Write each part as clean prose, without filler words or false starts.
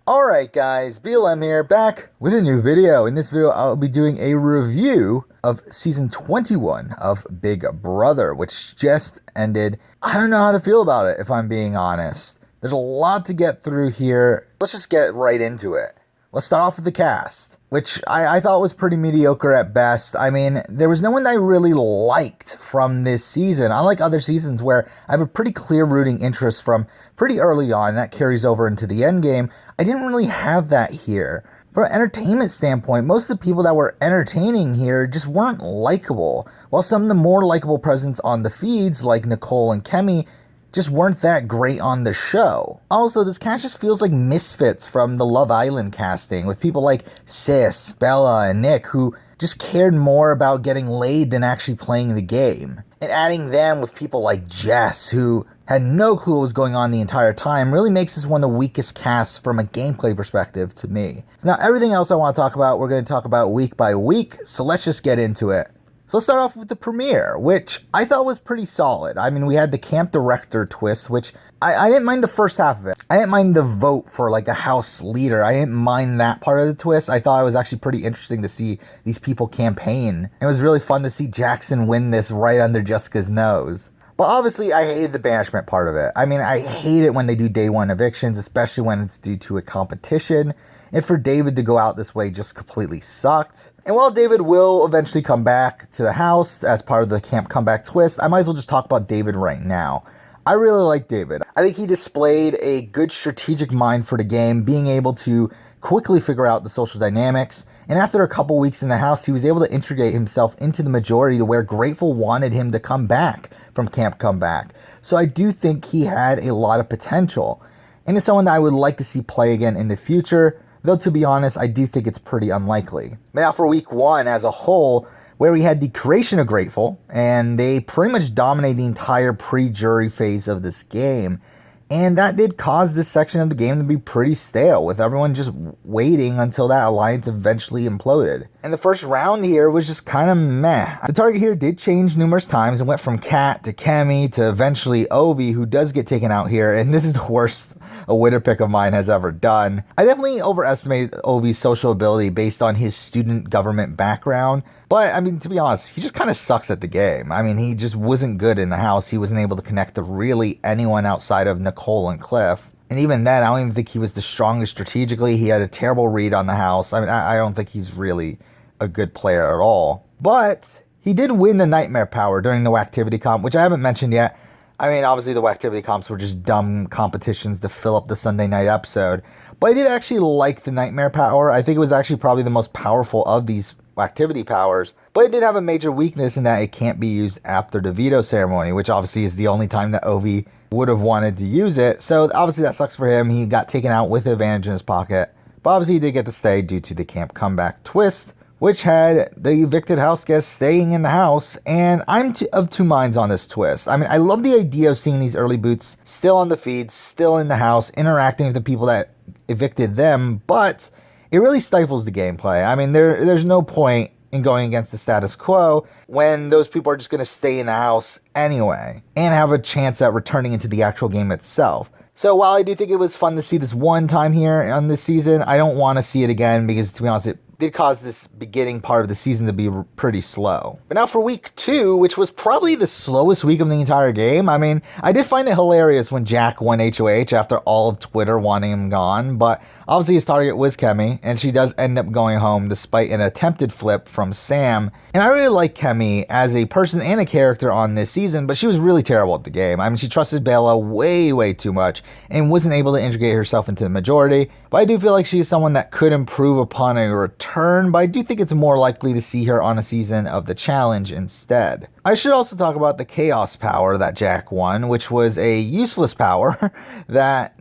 Alright guys, BLM here, back with a new video. In this video, I'll be doing a review of Season 21 of Big Brother, which just ended. I don't know how to feel about it, if I'm being honest. There's a lot to get through here. Let's just get right into it. Let's start off with the cast, which I thought was pretty mediocre at best. I mean, there was no one I really liked from this season, unlike other seasons where I have a pretty clear rooting interest from pretty early on. That carries over into the end game. I didn't really have that here. From an entertainment standpoint, most of the people that were entertaining here just weren't likable, while some of the more likable presence on the feeds, like Nicole and Kemi, just weren't that great on the show. Also, this cast just feels like misfits from the Love Island casting, with people like Sis, Bella, and Nick who just cared more about getting laid than actually playing the game. And adding them with people like Jess, who had no clue what was going on the entire time, really makes this one of the weakest casts from a gameplay perspective to me. So now everything else I want to talk about, we're going to talk about week by week, so let's just get into it. So let's start off with the premiere, which I thought was pretty solid. I mean, we had the camp director twist, which I didn't mind the first half of it. I didn't mind the vote for like a house leader. I didn't mind that part of the twist. I thought it was actually pretty interesting to see these people campaign. It was really fun to see Jackson win this right under Jessica's nose. But obviously, I hated the banishment part of it. I mean, I hate it when they do day one evictions, especially when it's due to a competition. And for David to go out this way just completely sucked. And while David will eventually come back to the house as part of the camp comeback twist, I might as well just talk about David right now. I really like David. I think he displayed a good strategic mind for the game, being able to quickly figure out the social dynamics. And after a couple weeks in the house, he was able to integrate himself into the majority to where Grateful wanted him to come back from Camp Comeback. So I do think he had a lot of potential. And it's someone that I would like to see play again in the future. Though, to be honest, I do think it's pretty unlikely. But now for week one as a whole, where we had the creation of Grateful, and they pretty much dominated the entire pre-jury phase of this game. And that did cause this section of the game to be pretty stale, with everyone just waiting until that alliance eventually imploded. And the first round here was just kind of meh. The target here did change numerous times and went from Kat to Kemi to eventually Ovi, who does get taken out here, and this is the worst a winner pick of mine has ever done. I definitely overestimated Ovi's social ability based on his student government background. But, I mean, to be honest, he just kind of sucks at the game. I mean, he just wasn't good in the house. He wasn't able to connect to really anyone outside of Nicole and Cliff. And even then, I don't even think he was the strongest strategically. He had a terrible read on the house. I mean, I don't think he's really a good player at all. But he did win the Nightmare Power during the Whacktivity comp, which I haven't mentioned yet. I mean, obviously the Whacktivity comps were just dumb competitions to fill up the Sunday night episode. But I did actually like the Nightmare Power. I think it was actually probably the most powerful of these activity powers, but it did have a major weakness in that it can't be used after the veto ceremony, which obviously is the only time that Ovi would have wanted to use it. So obviously that sucks for him. He got taken out with the advantage in his pocket, but obviously he did get to stay due to the camp comeback twist, which had the evicted house guests staying in the house. And I'm of two minds on this twist. I mean, I love the idea of seeing these early boots still on the feed, still in the house, interacting with the people that evicted them, but it really stifles the gameplay. I mean, there's no point in going against the status quo when those people are just going to stay in the house anyway and have a chance at returning into the actual game itself. So while I do think it was fun to see this one time here on this season, I don't want to see it again because, to be honest, it did cause this beginning part of the season to be pretty slow. But now for week 2, which was probably the slowest week of the entire game. I mean, I did find it hilarious when Jack won HOH after all of Twitter wanting him gone, but obviously his target was Kemi, and she does end up going home despite an attempted flip from Sam. And I really like Kemi as a person and a character on this season, but she was really terrible at the game. I mean, she trusted Bella way too much and wasn't able to integrate herself into the majority. But I do feel like she is someone that could improve upon a return, but I do think it's more likely to see her on a season of the challenge instead. I should also talk about the chaos power that Jack won, which was a useless power that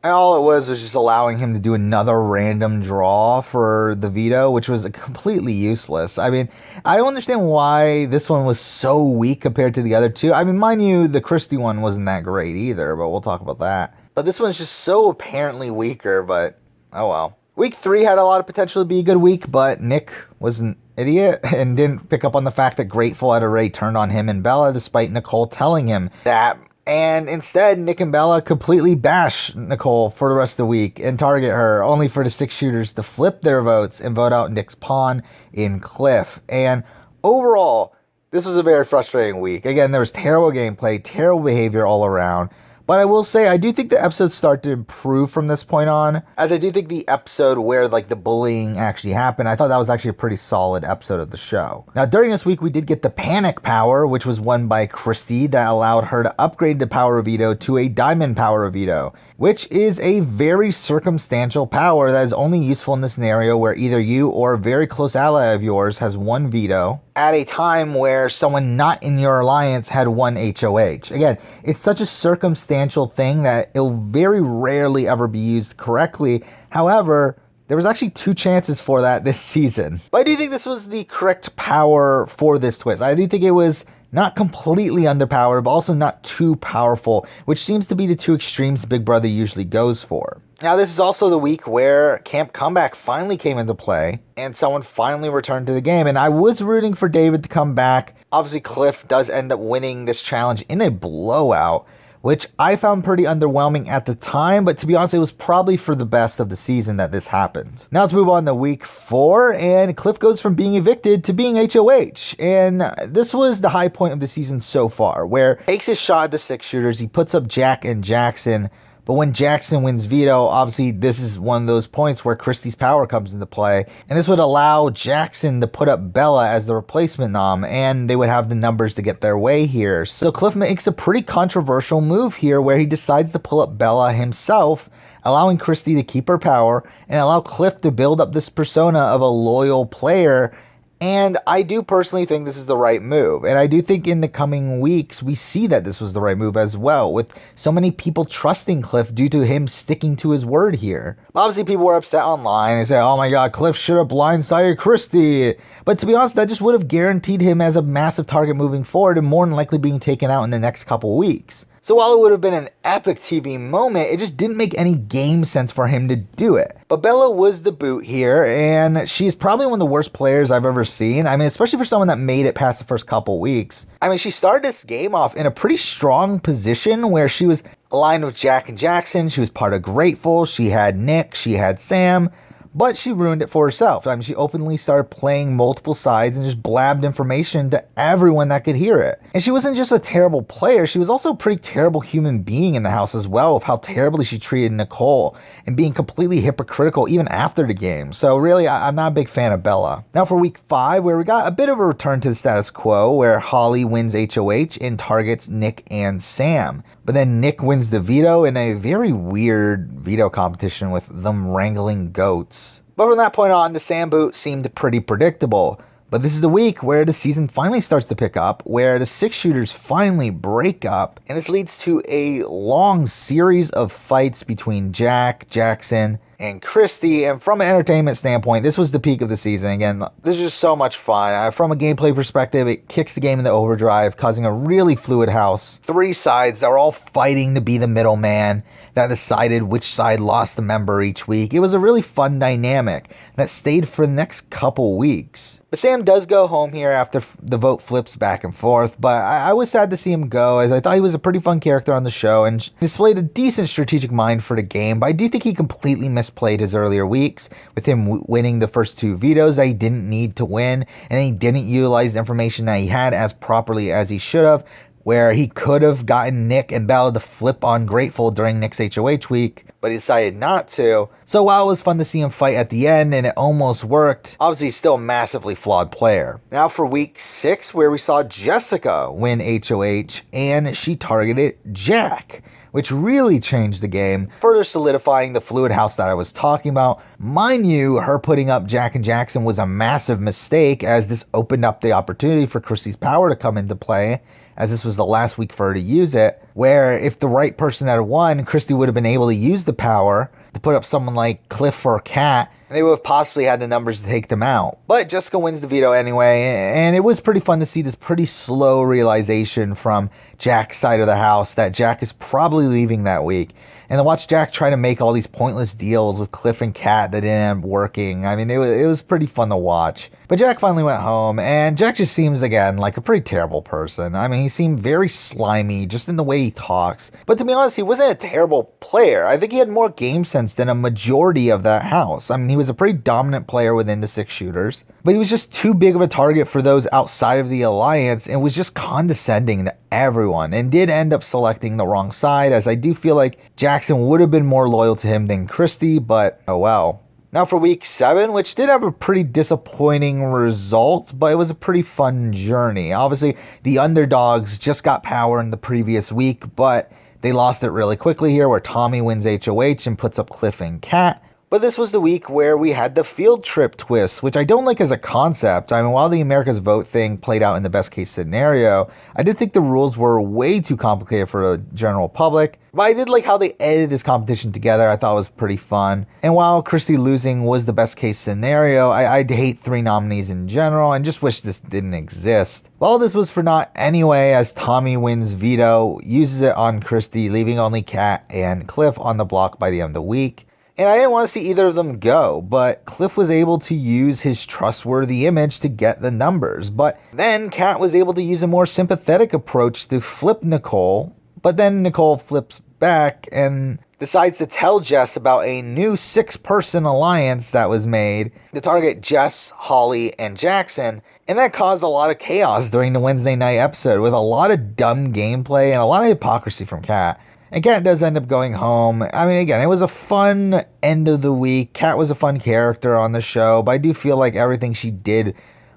all it was just allowing him to do another random draw for the veto, which was completely useless. I mean, I don't understand why this one was so weak compared to the other two. I mean, mind you, the Christy one wasn't that great either, but we'll talk about that. But this one's just so apparently weaker, but oh well. Week 3 had a lot of potential to be a good week, but Nick was an idiot and didn't pick up on the fact that Grateful had already turned on him and Bella, despite Nicole telling him that And instead, Nick and Bella completely bash Nicole for the rest of the week and target her, only for the 6 shooters to flip their votes and vote out Nick's pawn in Cliff. And overall, this was a very frustrating week. Again, there was terrible gameplay, terrible behavior all around. But I will say, I do think the episodes start to improve from this point on, as I do think the episode where like the bullying actually happened, I thought that was actually a pretty solid episode of the show. Now, during this week, we did get the Panic Power, which was won by Christy, that allowed her to upgrade the Power of Veto to a Diamond Power of Veto, which is a very circumstantial power that is only useful in the scenario where either you or a very close ally of yours has 1 veto at a time where someone not in your alliance had 1 HOH. Again, it's such a circumstantial thing that it'll very rarely ever be used correctly. However, there was actually 2 chances for that this season. But I do think this was the correct power for this twist. I do think it was not completely underpowered, but also not too powerful, which seems to be the 2 extremes Big Brother usually goes for. Now, this is also the week where Camp Comeback finally came into play, and someone finally returned to the game, and I was rooting for David to come back. Obviously, Cliff does end up winning this challenge in a blowout, which I found pretty underwhelming at the time, but to be honest, it was probably for the best of the season that this happened. Now let's move on to week 4, and Cliff goes from being evicted to being HOH, and this was the high point of the season so far, where he takes his shot at the 6 shooters, he puts up Jack and Jackson, but when Jackson wins veto, obviously this is one of those points where Christy's power comes into play. And this would allow Jackson to put up Bella as the replacement nom, and they would have the numbers to get their way here. So Cliff makes a pretty controversial move here where he decides to pull up Bella himself, allowing Christy to keep her power and allow Cliff to build up this persona of a loyal player. And I do personally think this is the right move. And I do think in the coming weeks, we see that this was the right move as well, with so many people trusting Cliff due to him sticking to his word here. Obviously, people were upset online and say, oh my God, Cliff should have blindsided Christy. But to be honest, that just would have guaranteed him as a massive target moving forward and more than likely being taken out in the next couple weeks. So while it would have been an epic TV moment, it just didn't make any game sense for him to do it. But Bella was the boot here, and she's probably one of the worst players I've ever seen. I mean, especially for someone that made it past the first couple weeks. I mean, she started this game off in a pretty strong position where she was aligned with Jack and Jackson. She was part of Grateful. She had Nick. She had Sam. But she ruined it for herself. I mean, she openly started playing multiple sides and just blabbed information to everyone that could hear it. And she wasn't just a terrible player, she was also a pretty terrible human being in the house as well, with how terribly she treated Nicole and being completely hypocritical even after the game. So really, I'm not a big fan of Bella. Now for week 5, where we got a bit of a return to the status quo, where Holly wins HOH and targets Nick and Sam. But then Nick wins the veto in a very weird veto competition with them wrangling goats. But from that point on, the Sam boot seemed pretty predictable. But this is the week where the season finally starts to pick up, where the 6 shooters finally break up, and this leads to a long series of fights between Jack, Jackson, and Christy. And from an entertainment standpoint, this was the peak of the season. Again, this is just so much fun. From a gameplay perspective, it kicks the game into overdrive, causing a really fluid house. 3 sides that were all fighting to be the middleman that decided which side lost a member each week. It was a really fun dynamic that stayed for the next couple weeks. But Sam does go home here after the vote flips back and forth, but I was sad to see him go, as I thought he was a pretty fun character on the show and displayed a decent strategic mind for the game. But I do think he completely misplayed his earlier weeks, with him winning the first 2 vetoes that he didn't need to win, and he didn't utilize the information that he had as properly as he should have, where he could have gotten Nick and Bella to flip on Grateful during Nick's HOH week, but he decided not to. So while it was fun to see him fight at the end and it almost worked, obviously he's still a massively flawed player. Now for week 6, where we saw Jessica win HOH and she targeted Jack, which really changed the game, further solidifying the fluid house that I was talking about. Mind you, her putting up Jack and Jackson was a massive mistake, as this opened up the opportunity for Christy's power to come into play, as this was the last week for her to use it, where if the right person had won, Christy would have been able to use the power to put up someone like Cliff or Kat, They would have possibly had the numbers to take them out. But Jessica wins the veto anyway, and it was pretty fun to see this pretty slow realization from Jack's side of the house that Jack is probably leaving that week. And to watch Jack try to make all these pointless deals with Cliff and Kat that didn't end up working. I mean, it was pretty fun to watch. But Jack finally went home, and Jack just seems, again, like a pretty terrible person. I mean, he seemed very slimy just in the way he talks. But to be honest, he wasn't a terrible player. I think he had more game sense than a majority of that house. I mean, he was a pretty dominant player within the 6 shooters. But he was just too big of a target for those outside of the alliance and was just condescending to everyone and did end up selecting the wrong side, as I do feel like Jackson would have been more loyal to him than Christy, but oh well. Now for week 7, which did have a pretty disappointing result, but it was a pretty fun journey. Obviously, the underdogs just got power in the previous week, but they lost it really quickly here, where Tommy wins HOH and puts up Cliff and Kat. But this was the week where we had the field trip twist, which I don't like as a concept. I mean, while the America's Vote thing played out in the best case scenario, I did think the rules were way too complicated for the general public. But I did like how they edited this competition together. I thought it was pretty fun. And while Christy losing was the best case scenario, I'd hate 3 nominees in general and just wish this didn't exist. Well, this was for naught anyway, as Tommy wins veto, uses it on Christy, leaving only Kat and Cliff on the block by the end of the week. And I didn't want to see either of them go, but Cliff was able to use his trustworthy image to get the numbers. But then Kat was able to use a more sympathetic approach to flip Nicole, but then Nicole flips back and decides to tell Jess about a new 6-person alliance that was made to target Jess, Holly, and Jackson. And that caused a lot of chaos during the Wednesday night episode, with a lot of dumb gameplay and a lot of hypocrisy from Kat. And Kat does end up going home. I mean, again, it was a fun end of the week. Kat was a fun character on the show, but I do feel like everything she did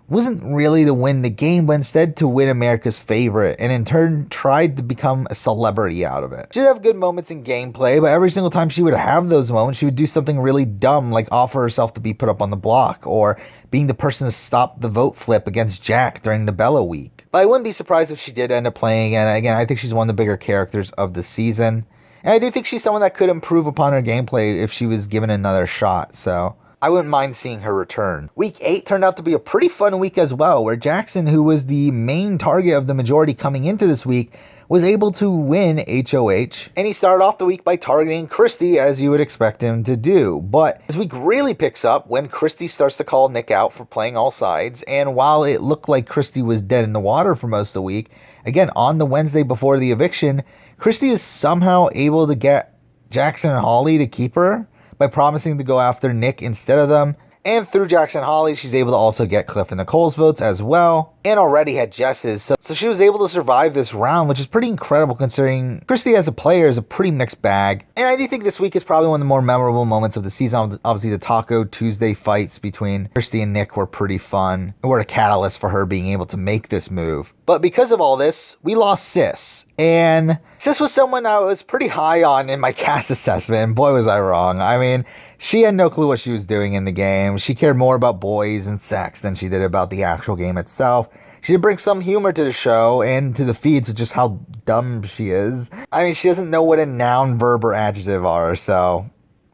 wasn't really to win the game, but instead to win America's favorite, and in turn tried to become a celebrity out of it. She did have good moments in gameplay, but every single time she would have those moments, she would do something really dumb, like offer herself to be put up on the block, or being the person to stop the vote flip against Jack during the Bella week. But I wouldn't be surprised if she did end up playing again. Again, I think she's one of the bigger characters of the season. And I do think she's someone that could improve upon her gameplay if she was given another shot, so I wouldn't mind seeing her return. Week 8 turned out to be a pretty fun week as well, where Jackson, who was the main target of the majority coming into this week, was able to win HOH, and he started off the week by targeting Christy, as you would expect him to do. But this week really picks up when Christy starts to call Nick out for playing all sides, and while it looked like Christy was dead in the water for most of the week, again, on the Wednesday before the eviction, Christy is somehow able to get Jackson and Holly to keep her by promising to go after Nick instead of them. And through Jackson and Holly, she's able to also get Cliff and Nicole's votes as well, and already had Jess's. So she was able to survive this round, which is pretty incredible considering Christy as a player is a pretty mixed bag. And I do think this week is probably one of the more memorable moments of the season. Obviously, the Taco Tuesday fights between Christy and Nick were pretty fun, and were a catalyst for her being able to make this move. But because of all this, we lost Sis. And Sis was someone I was pretty high on in my cast assessment, and boy was I wrong. I mean, she had no clue what she was doing in the game. She cared more about boys and sex than she did about the actual game itself. She did bring some humor to the show and to the feeds with just how dumb she is. I mean, she doesn't know what a noun, verb, or adjective are, so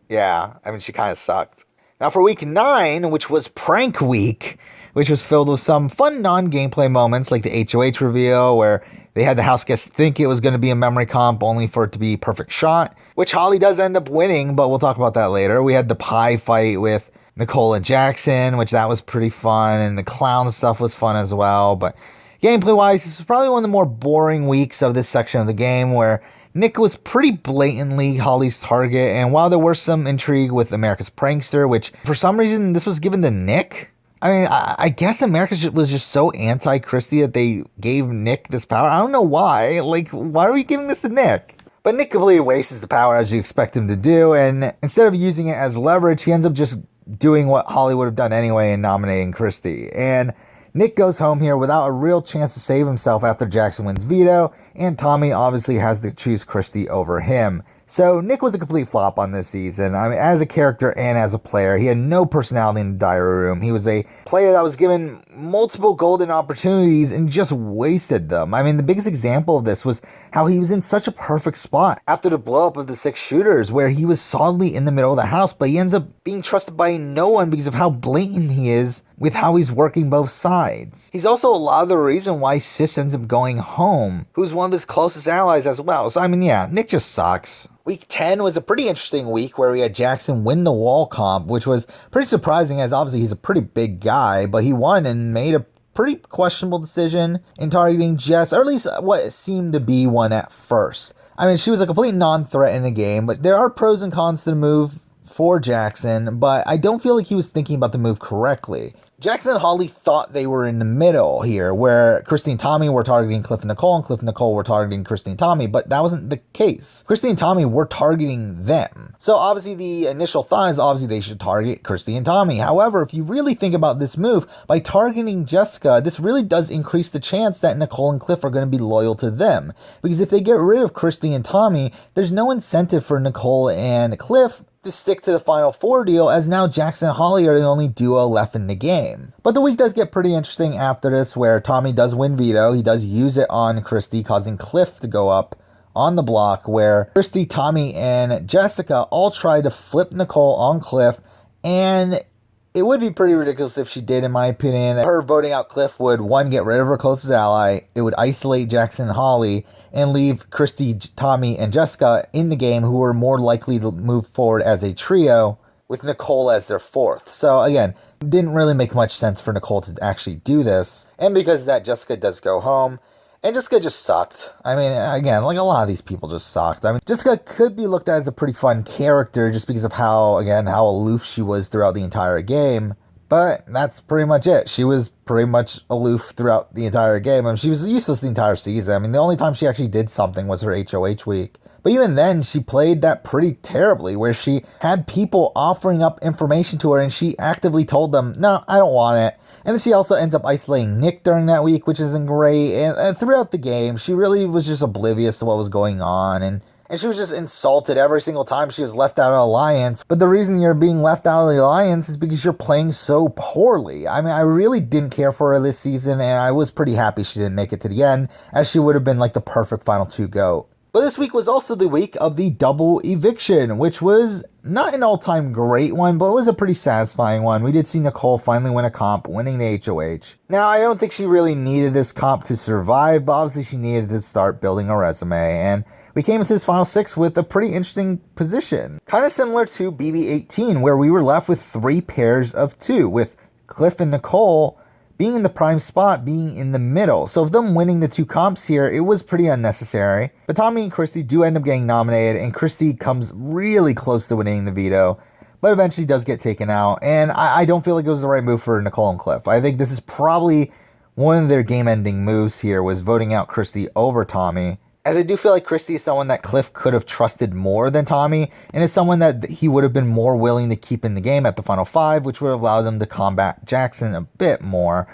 yeah, I mean, she kind of sucked. Now for week 9, which was prank week, which was filled with some fun non-gameplay moments like the HOH reveal, where they had the house guests think it was going to be a memory comp only for it to be perfect shot, which Holly does end up winning, but we'll talk about that later. We had the pie fight with Nicole and Jackson, which that was pretty fun, and the clown stuff was fun as well. But gameplay-wise, this was probably one of the more boring weeks of this section of the game, where Nick was pretty blatantly Holly's target, and while there were some intrigue with America's Prankster, which for some reason this was given to Nick. I mean, I guess America was just so anti-Christy that they gave Nick this power. I don't know why. Like, why are we giving this to Nick? But Nick completely wastes the power as you expect him to do, and instead of using it as leverage, he ends up just doing what Holly would have done anyway in nominating Christy. And Nick goes home here without a real chance to save himself after Jackson wins veto, and Tommy obviously has to choose Christy over him. So Nick was a complete flop on this season. I mean, as a character and as a player, he had no personality in the diary room. He was a player that was given multiple golden opportunities and just wasted them. I mean, the biggest example of this was how he was in such a perfect spot after the blow up of the 6 shooters, where he was solidly in the middle of the house, but he ends up being trusted by no one because of how blatant he is with how he's working both sides. He's also a lot of the reason why Sis ends up going home, who's one of his closest allies as well. So I mean, yeah, Nick just sucks. Week 10 was a pretty interesting week where we had Jackson win the wall comp, which was pretty surprising as obviously he's a pretty big guy, but he won and made a pretty questionable decision in targeting Jess, or at least what seemed to be one at first. I mean, she was a complete non-threat in the game, but there are pros and cons to the move for Jackson, but I don't feel like he was thinking about the move correctly. Jackson and Holly thought they were in the middle here, where Christy and Tommy were targeting Cliff and Nicole, and Cliff and Nicole were targeting Christy and Tommy, but that wasn't the case. Christy and Tommy were targeting them. So obviously the initial thought is obviously they should target Christy and Tommy. However, if you really think about this move, by targeting Jessica, this really does increase the chance that Nicole and Cliff are going to be loyal to them. Because if they get rid of Christy and Tommy, there's no incentive for Nicole and Cliff to stick to the Final Four deal, as now Jackson and Holly are the only duo left in the game. But the week does get pretty interesting after this, where Tommy does win veto. He does use it on Christy, causing Cliff to go up on the block, where Christy, Tommy, and Jessica all try to flip Nicole on Cliff, and it would be pretty ridiculous if she did, in my opinion. Her voting out Cliff would, one, get rid of her closest ally, it would isolate Jackson and Holly, and leave Christy, Tommy, and Jessica in the game, who were more likely to move forward as a trio, with Nicole as their fourth. So again, didn't really make much sense for Nicole to actually do this. And because of that, Jessica does go home. And Jessica just sucked. I mean, again, like a lot of these people just sucked. I mean, Jessica could be looked at as a pretty fun character just because of how aloof she was throughout the entire game. But that's pretty much it. She was pretty much aloof throughout the entire game. I mean, she was useless the entire season. I mean, the only time she actually did something was her HOH week. But even then, she played that pretty terribly, where she had people offering up information to her and she actively told them, no, I don't want it. And then she also ends up isolating Nick during that week, which isn't great. And throughout the game, she really was just oblivious to what was going on. And she was just insulted every single time she was left out of Alliance. But the reason you're being left out of the Alliance is because you're playing so poorly. I mean, I really didn't care for her this season, and I was pretty happy she didn't make it to the end, as she would have been like the perfect final 2 GOAT. But this week was also the week of the double eviction, which was not an all-time great one, but it was a pretty satisfying one. We did see Nicole finally win a comp, winning the HOH. Now, I don't think she really needed this comp to survive, but obviously she needed to start building a resume, and we came into this Final 6 with a pretty interesting position. Kind of similar to BB18, where we were left with 3 pairs of 2, with Cliff and Nicole being in the prime spot, being in the middle. So of them winning the 2 comps here, it was pretty unnecessary. But Tommy and Christy do end up getting nominated, and Christy comes really close to winning the veto, but eventually does get taken out. And I don't feel like it was the right move for Nicole and Cliff. I think this is probably one of their game-ending moves here, was voting out Christy over Tommy. As I do feel like Christy is someone that Cliff could have trusted more than Tommy, and is someone that he would have been more willing to keep in the game at the Final 5, which would have allowed them to combat Jackson a bit more.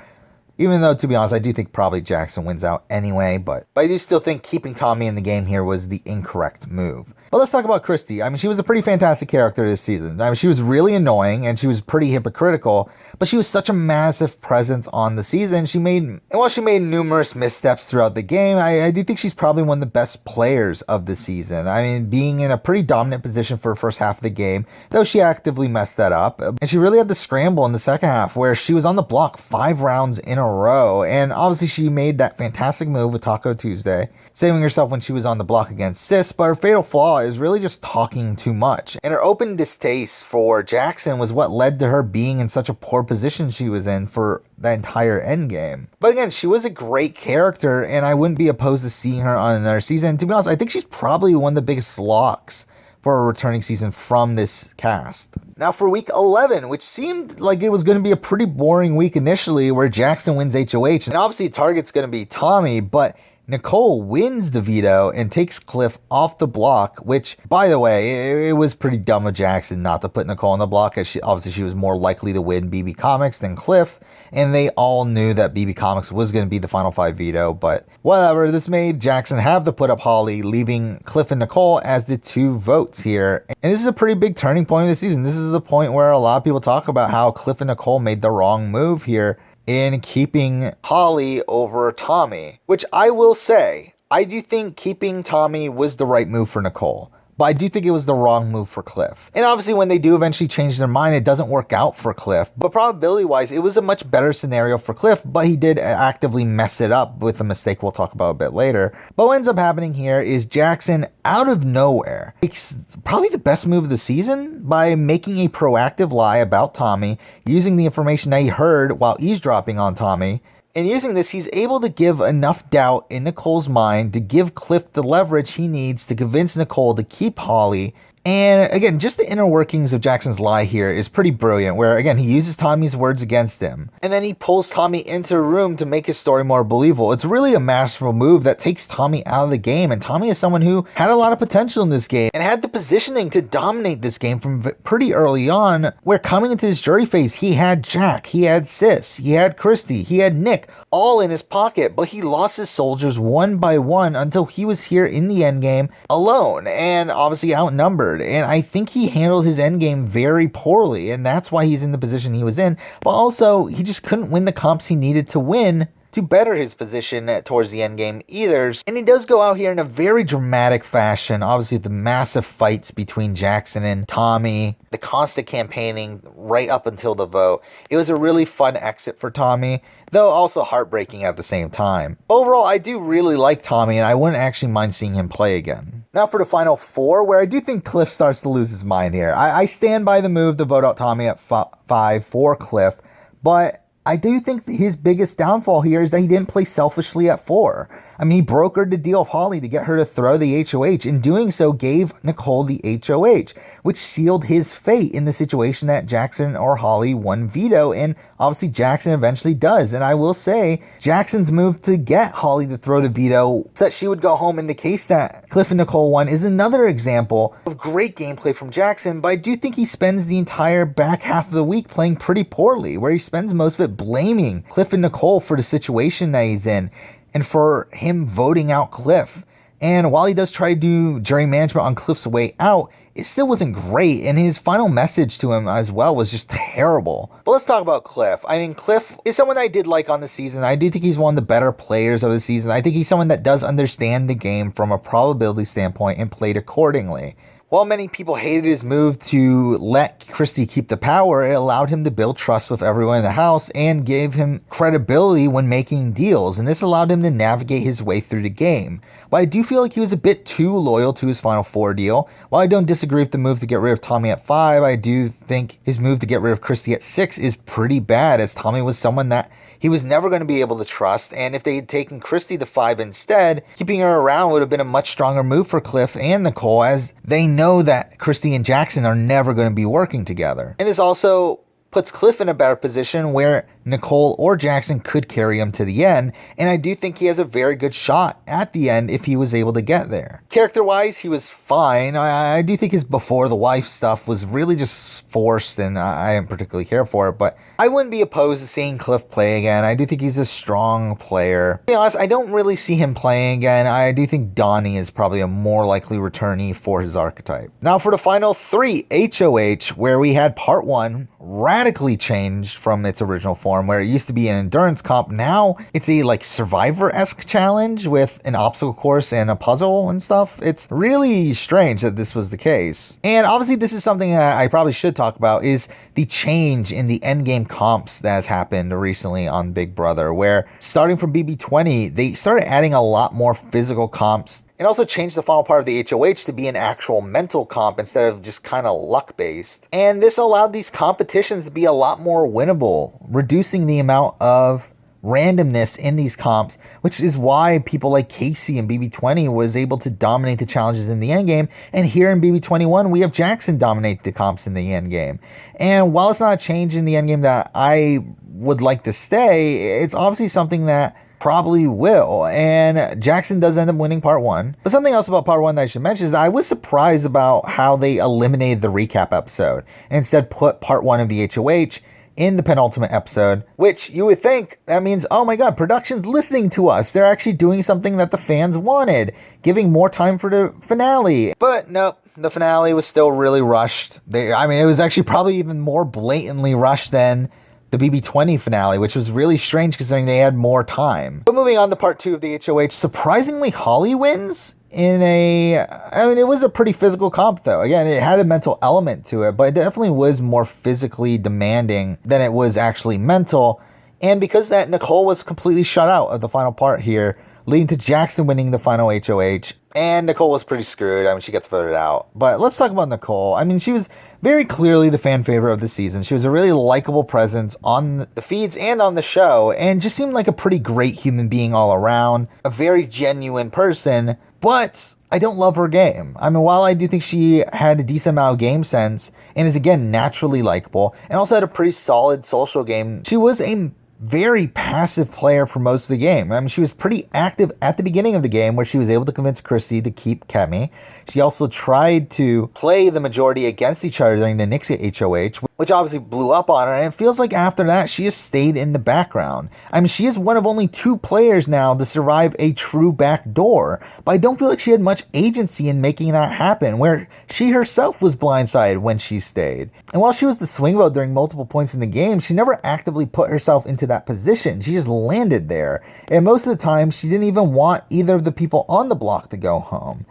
Even though, to be honest, I do think probably Jackson wins out anyway, but I do still think keeping Tommy in the game here was the incorrect move. But let's talk about Christy. I mean, she was a pretty fantastic character this season. I mean, she was really annoying, and she was pretty hypocritical, but she was such a massive presence on the season. While she made numerous missteps throughout the game, I do think she's probably one of the best players of the season. I mean, being in a pretty dominant position for the first half of the game, though she actively messed that up. And she really had to scramble in the second half, where she was on the block 5 rounds in a row. And obviously she made that fantastic move with Taco Tuesday, saving herself when she was on the block against Sis, but her fatal flaw is really just talking too much. And her open distaste for Jackson was what led to her being in such a poor position she was in for the entire endgame. But again, she was a great character, and I wouldn't be opposed to seeing her on another season. To be honest, I think she's probably one of the biggest locks for a returning season from this cast. Now for week 11, which seemed like it was going to be a pretty boring week initially, where Jackson wins HOH, and obviously the target's going to be Tommy, but Nicole wins the veto and takes Cliff off the block, which, by the way, it was pretty dumb of Jackson not to put Nicole on the block, as obviously she was more likely to win BB Comics than Cliff, and they all knew that BB Comics was going to be the Final 5 veto, but whatever. This made Jackson have to put up Holly, leaving Cliff and Nicole as the 2 votes here. And this is a pretty big turning point of the season. This is the point where a lot of people talk about how Cliff and Nicole made the wrong move here in keeping Holly over Tommy, which I will say, I do think keeping Tommy was the right move for Nicole, but I do think it was the wrong move for Cliff. And obviously when they do eventually change their mind, it doesn't work out for Cliff, but probability wise, it was a much better scenario for Cliff, but he did actively mess it up with a mistake we'll talk about a bit later. But what ends up happening here is Jackson, out of nowhere, makes probably the best move of the season by making a proactive lie about Tommy, using the information that he heard while eavesdropping on Tommy. And using this, he's able to give enough doubt in Nicole's mind to give Cliff the leverage he needs to convince Nicole to keep Holly. And again, just the inner workings of Jackson's lie here is pretty brilliant, where again, he uses Tommy's words against him. And then he pulls Tommy into a room to make his story more believable. It's really a masterful move that takes Tommy out of the game. And Tommy is someone who had a lot of potential in this game and had the positioning to dominate this game from pretty early on, where coming into this jury phase, he had Jack, he had Sis, he had Christy, he had Nick, all in his pocket, but he lost his soldiers one by one until he was here in the endgame alone and obviously outnumbered. And I think he handled his endgame very poorly, and that's why he's in the position he was in. But also, he just couldn't win the comps he needed to win to better his position towards the endgame either. And he does go out here in a very dramatic fashion. Obviously, the massive fights between Jackson and Tommy, the constant campaigning right up until the vote. It was a really fun exit for Tommy, though also heartbreaking at the same time. Overall, I do really like Tommy, and I wouldn't actually mind seeing him play again. Now for the final 4, where I do think Cliff starts to lose his mind here. I stand by the move to vote out Tommy at 5 for Cliff, but I do think that his biggest downfall here is that he didn't play selfishly at 4. I mean, he brokered the deal with Holly to get her to throw the HOH. In doing so, gave Nicole the HOH, which sealed his fate in the situation that Jackson or Holly won veto, and obviously Jackson eventually does. And I will say, Jackson's move to get Holly to throw the veto so that she would go home in the case that Cliff and Nicole won is another example of great gameplay from Jackson, but I do think he spends the entire back half of the week playing pretty poorly, where he spends most of it blaming Cliff and Nicole for the situation that he's in, and for him voting out Cliff. And while he does try to do jury management on Cliff's way out, it still wasn't great, and his final message to him as well was just terrible. But let's talk about Cliff. I mean, Cliff is someone I did like on the season. I do think he's one of the better players of the season. I think he's someone that does understand the game from a probability standpoint and played accordingly. While many people hated his move to let Christy keep the power, it allowed him to build trust with everyone in the house and gave him credibility when making deals, and this allowed him to navigate his way through the game. But I do feel like he was a bit too loyal to his Final 4 deal. While I don't disagree with the move to get rid of Tommy at 5, I do think his move to get rid of Christy at 6 is pretty bad, as Tommy was someone that he was never going to be able to trust, and if they had taken Christy to 5 instead, keeping her around would have been a much stronger move for Cliff and Nicole, as they know that Christy and Jackson are never going to be working together. And this also puts Cliff in a better position where Nicole or Jackson could carry him to the end, and I do think he has a very good shot at the end if he was able to get there. Character-wise, he was fine. I do think his before the wife stuff was really just forced, and I didn't particularly care for it, but I wouldn't be opposed to seeing Cliff play again. I do think he's a strong player. To be honest, I don't really see him playing again. I do think Donnie is probably a more likely returnee for his archetype. Now for the final 3, HOH, where we had part 1 radically changed from its original form, where it used to be an endurance comp. Now it's a like Survivor-esque challenge with an obstacle course and a puzzle and stuff. It's really strange that this was the case. And obviously this is something that I probably should talk about, is the change in the endgame comps that has happened recently on Big Brother, where starting from BB20, they started adding a lot more physical comps. It also changed the final part of the HOH to be an actual mental comp instead of just kind of luck-based. And this allowed these competitions to be a lot more winnable, reducing the amount of randomness in these comps, which is why people like Casey in BB20 was able to dominate the challenges in the endgame. And here in BB21, we have Jackson dominate the comps in the endgame. And while it's not a change in the endgame that I would like to stay, it's obviously something that probably will. And Jackson does end up winning part 1. But something else about part 1 that I should mention is that I was surprised about how they eliminated the recap episode and instead put part 1 of the HOH in the penultimate episode, which you would think that means, oh my god, production's listening to us. They're actually doing something that the fans wanted, giving more time for the finale. But no, the finale was still really rushed. It was actually probably even more blatantly rushed than the BB20 finale, which was really strange considering they had more time. But moving on to part 2 of the HOH, surprisingly, Holly wins it was a pretty physical comp though. Again, it had a mental element to it, but it definitely was more physically demanding than it was actually mental. And because that, Nicole was completely shut out of the final part here, leading to Jackson winning the final HOH. And Nicole was pretty screwed. She gets voted out. But let's talk about Nicole. She was very clearly the fan favorite of the season. She was a really likable presence on the feeds and on the show, and just seemed like a pretty great human being all around, a very genuine person. But I don't love her game. While I do think she had a decent amount of game sense and is, again, naturally likable and also had a pretty solid social game, she was a very passive player for most of the game. She was pretty active at the beginning of the game where she was able to convince Christy to keep Kemi. She also tried to play the majority against each other during the Nixie HOH, which obviously blew up on her, and it feels like after that she has stayed in the background. She is one of only 2 players now to survive a true backdoor, but I don't feel like she had much agency in making that happen, where she herself was blindsided when she stayed. And while she was the swing vote during multiple points in the game, she never actively put herself into that position. She just landed there, and most of the time she didn't even want either of the people on the block to go home.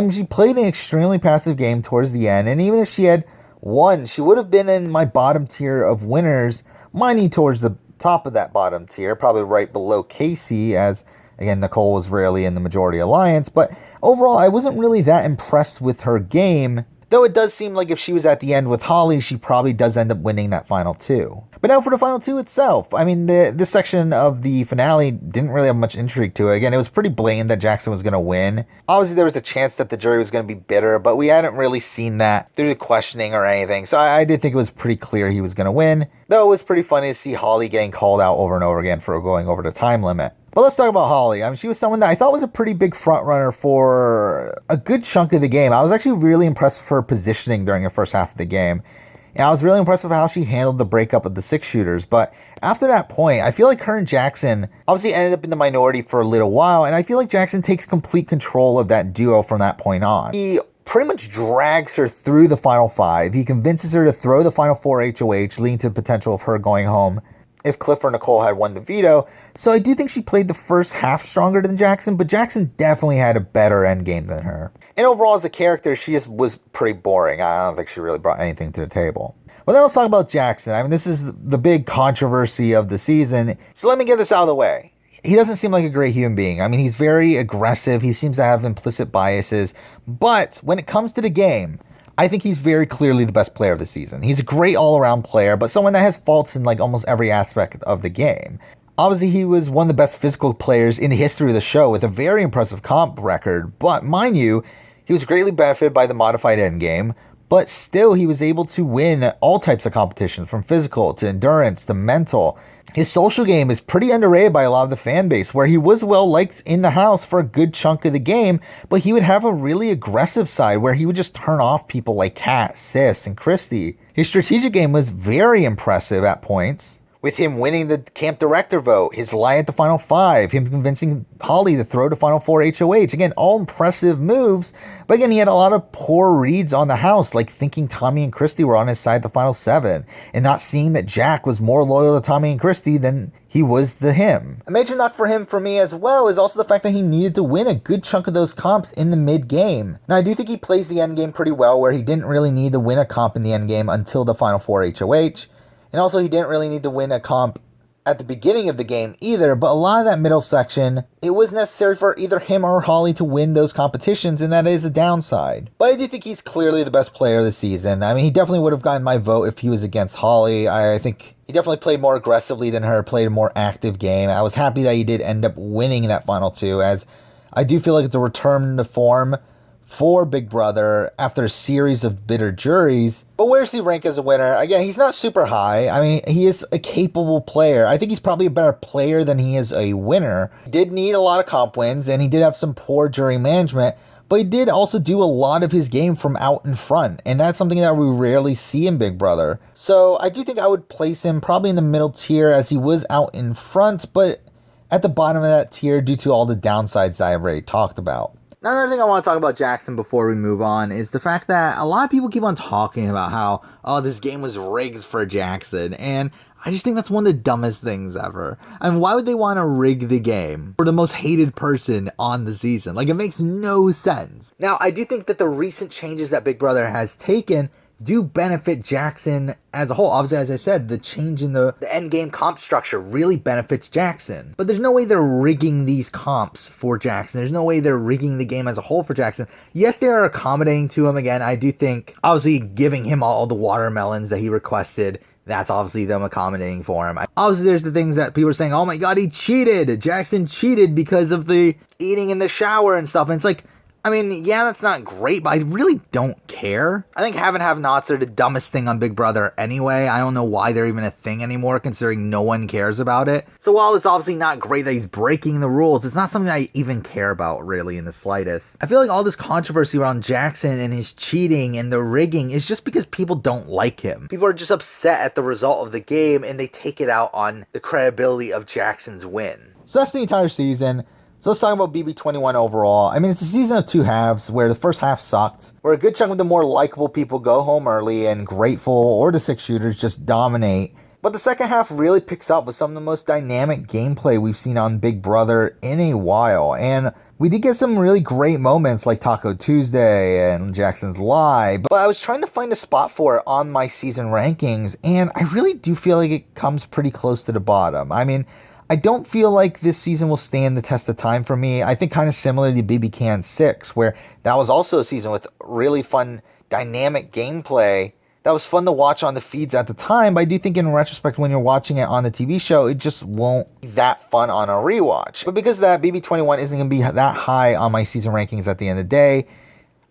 She played an extremely passive game towards the end, and even if she had won, she would have been in my bottom tier of winners, mining towards the top of that bottom tier, probably right below Casey, as again, Nicole was rarely in the majority alliance. But overall, I wasn't really that impressed with her game, though it does seem like if she was at the end with Holly, she probably does end up winning that final 2. But now for the final 2 itself, this section of the finale didn't really have much intrigue to it. Again, it was pretty blatant that Jackson was going to win. Obviously, there was a chance that the jury was going to be bitter, but we hadn't really seen that through the questioning or anything. So I did think it was pretty clear he was going to win. Though it was pretty funny to see Holly getting called out over and over again for going over the time limit. But let's talk about Holly. She was someone that I thought was a pretty big front runner for a good chunk of the game. I was actually really impressed with her positioning during the first half of the game. And I was really impressed with how she handled the breakup of the 6 shooters. But after that point, I feel like her and Jackson obviously ended up in the minority for a little while. And I feel like Jackson takes complete control of that duo from that point on. He pretty much drags her through the final 5. He convinces her to throw the final 4 HOH, leading to the potential of her going home if Cliff or Nicole had won the veto. So I do think she played the first half stronger than Jackson, but Jackson definitely had a better end game than her. And overall, as a character, she just was pretty boring. I don't think she really brought anything to the table. Well, then let's talk about Jackson. This is the big controversy of the season. So let me get this out of the way. He doesn't seem like a great human being. He's very aggressive. He seems to have implicit biases. But when it comes to the game, I think he's very clearly the best player of the season. He's a great all-around player, but someone that has faults in almost every aspect of the game. Obviously, he was one of the best physical players in the history of the show with a very impressive comp record. But mind you, he was greatly benefited by the modified endgame. But still, he was able to win all types of competitions, from physical to endurance to mental. His social game is pretty underrated by a lot of the fan base, where he was well liked in the house for a good chunk of the game, but he would have a really aggressive side where he would just turn off people like Kat, Sis, and Christy. His strategic game was very impressive at points, with him winning the camp director vote, his lie at the final 5, him convincing Holly to throw the final 4 HOH. Again, all impressive moves, but again, he had a lot of poor reads on the house, like thinking Tommy and Christy were on his side at the final 7, and not seeing that Jack was more loyal to Tommy and Christy than he was to him. A major knock for him, for me as well, is also the fact that he needed to win a good chunk of those comps in the mid-game. Now, I do think he plays the endgame pretty well, where he didn't really need to win a comp in the endgame until the final 4 HOH. And also, he didn't really need to win a comp at the beginning of the game either, but a lot of that middle section, it was necessary for either him or Holly to win those competitions, and that is a downside. But I do think he's clearly the best player of the season. He definitely would have gotten my vote if he was against Holly. I think he definitely played more aggressively than her, played a more active game. I was happy that he did end up winning that final 2, as I do feel like it's a return to form for Big Brother after a series of bitter juries. But where's he rank as a winner? Again, he's not super high. I mean, he is a capable player. I think he's probably a better player than he is a winner. He did need a lot of comp wins, and he did have some poor jury management, but he did also do a lot of his game from out in front, and that's something that we rarely see in Big Brother. So I do think I would place him probably in the middle tier, as he was out in front, but at the bottom of that tier due to all the downsides that I've already talked about. Now, another thing I want to talk about Jackson before we move on is the fact that a lot of people keep on talking about how, oh, this game was rigged for Jackson, and I just think that's one of the dumbest things ever. And why would they want to rig the game for the most hated person on the season? Like, it makes no sense. Now, I do think that the recent changes that Big Brother has taken do benefit Jackson as a whole. Obviously, as I said, the change in the end game comp structure really benefits Jackson. But there's no way they're rigging these comps for Jackson. There's no way they're rigging the game as a whole for Jackson. Yes, they are accommodating to him. Again, I do think, obviously, giving him all the watermelons that he requested, that's obviously them accommodating for him. Obviously, there's the things that people are saying, oh my god, he cheated. Jackson cheated because of the eating in the shower and stuff. And it's like, I mean, yeah, that's not great, but I really don't care. I think have and have-nots are the dumbest thing on Big Brother anyway. I don't know why they're even a thing anymore, considering no one cares about it. So while it's obviously not great that he's breaking the rules, it's not something I even care about, really, in the slightest. I feel like all this controversy around Jackson and his cheating and the rigging is just because people don't like him. People are just upset at the result of the game, and they take it out on the credibility of Jackson's win. So that's the entire season. So let's talk about BB21 overall. I mean, it's a season of two halves, where the first half sucked, where a good chunk of the more likable people go home early and Grateful or the 6 shooters just dominate. But the second half really picks up with some of the most dynamic gameplay we've seen on Big Brother in a while. And we did get some really great moments like Taco Tuesday and Jackson's Lie. But I was trying to find a spot for it on my season rankings, and I really do feel like it comes pretty close to the bottom. I mean, I don't feel like this season will stand the test of time for me. I think kind of similar to BB Can 6, where that was also a season with really fun, dynamic gameplay. That was fun to watch on the feeds at the time, but I do think in retrospect, when you're watching it on the TV show, it just won't be that fun on a rewatch. But because of that, BB21 isn't going to be that high on my season rankings at the end of the day.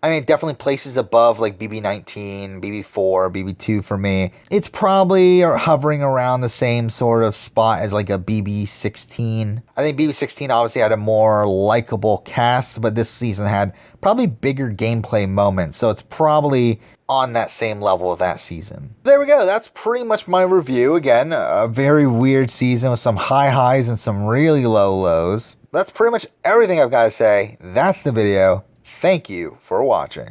I mean, it definitely places above like BB19, BB4, BB2 for me. It's probably hovering around the same sort of spot as like a BB16. I think BB16 obviously had a more likable cast, but this season had probably bigger gameplay moments. So it's probably on that same level of that season. There we go. That's pretty much my review. Again, a very weird season with some high highs and some really low lows. That's pretty much everything I've got to say. That's the video. Thank you for watching.